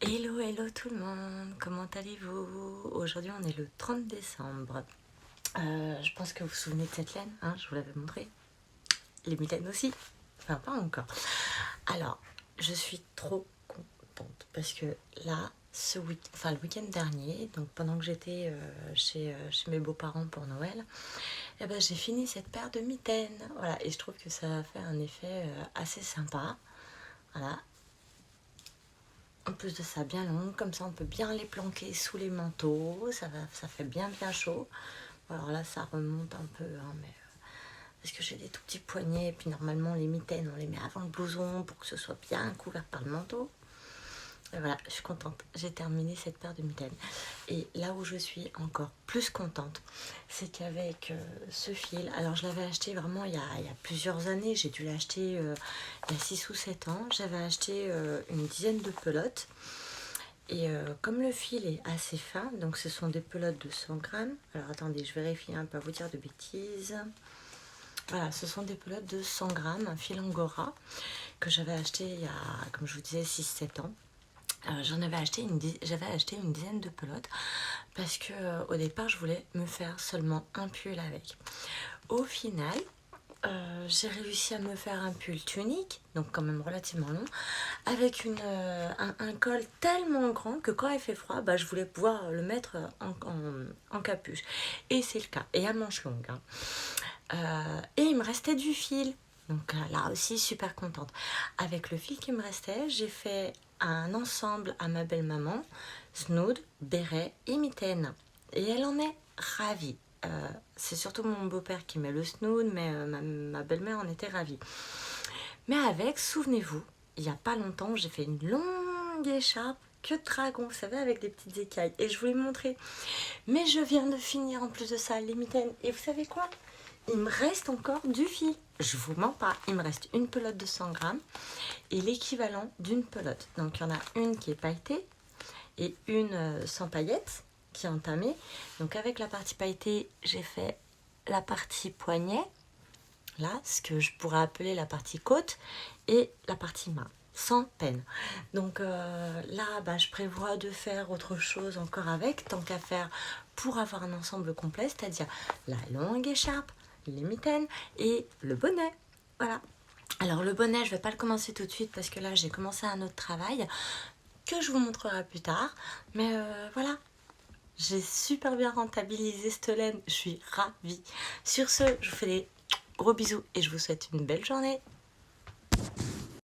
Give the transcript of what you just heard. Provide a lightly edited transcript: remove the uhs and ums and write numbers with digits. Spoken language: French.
Hello, hello tout le monde, comment allez-vous? Aujourd'hui on est le 30 décembre. Je pense que vous vous souvenez de cette laine, hein, je vous l'avais montré. Les mitaines aussi, enfin pas encore. Alors, je suis trop contente parce que là, le week-end dernier, donc pendant que j'étais chez mes beaux-parents pour Noël, eh ben, j'ai fini cette paire de mitaines. Voilà, et je trouve que ça a fait un effet assez sympa. Voilà, en plus de ça, bien long, comme ça on peut bien les planquer sous les manteaux, ça fait bien chaud. Alors là, ça remonte un peu, hein, mais parce que j'ai des tout petits poignets, et puis normalement les mitaines, on les met avant le blouson pour que ce soit bien couvert par le manteau. Et voilà, je suis contente, j'ai terminé cette paire de mitaines. Et là où je suis encore plus contente, c'est qu'avec ce fil, alors je l'avais acheté vraiment il y a plusieurs années, j'ai dû l'acheter il y a 6 ou 7 ans, j'avais acheté une dizaine de pelotes. Et comme le fil est assez fin, donc ce sont des pelotes de 100 grammes. Alors attendez, je vérifie un peu, à vous dire de bêtises. Voilà, ce sont des pelotes de 100 grammes, un fil Angora, que j'avais acheté il y a, comme je vous disais, 6-7 ans. J'avais acheté une dizaine de pelotes parce que au départ je voulais me faire seulement un pull avec. Au final, j'ai réussi à me faire un pull tunique, donc quand même relativement long, avec un col tellement grand que quand il fait froid, bah, je voulais pouvoir le mettre en capuche. Et c'est le cas, et à manches longues, hein. Et il me restait du fil. Donc là aussi, super contente. Avec le fil qui me restait, j'ai fait un ensemble à ma belle-maman, snood, béret et mitaine. Et elle en est ravie. C'est surtout mon beau-père qui met le snood, mais ma belle-mère en était ravie. Mais avec, souvenez-vous, il n'y a pas longtemps, j'ai fait une longue écharpe que de dragon, vous savez, avec des petites écailles. Et je vous l'ai montré. Mais je viens de finir en plus de ça les mitaines. Et vous savez quoi? Il me reste encore du fil. Je vous mens pas, il me reste une pelote de 100 grammes et l'équivalent d'une pelote. Donc il y en a une qui est pailletée et une sans paillettes qui est entamée. Donc avec la partie pailletée, j'ai fait la partie poignet, là, ce que je pourrais appeler la partie côte, et la partie main, sans peine. Donc là, bah, je prévois de faire autre chose encore avec, tant qu'à faire pour avoir un ensemble complet, c'est-à-dire la longue écharpe, les mitaines et le bonnet. Voilà. Alors le bonnet, je vais pas le commencer tout de suite parce que là, j'ai commencé un autre travail que je vous montrerai plus tard. Mais voilà, j'ai super bien rentabilisé cette laine, je suis ravie. Sur ce, je vous fais des gros bisous et je vous souhaite une belle journée.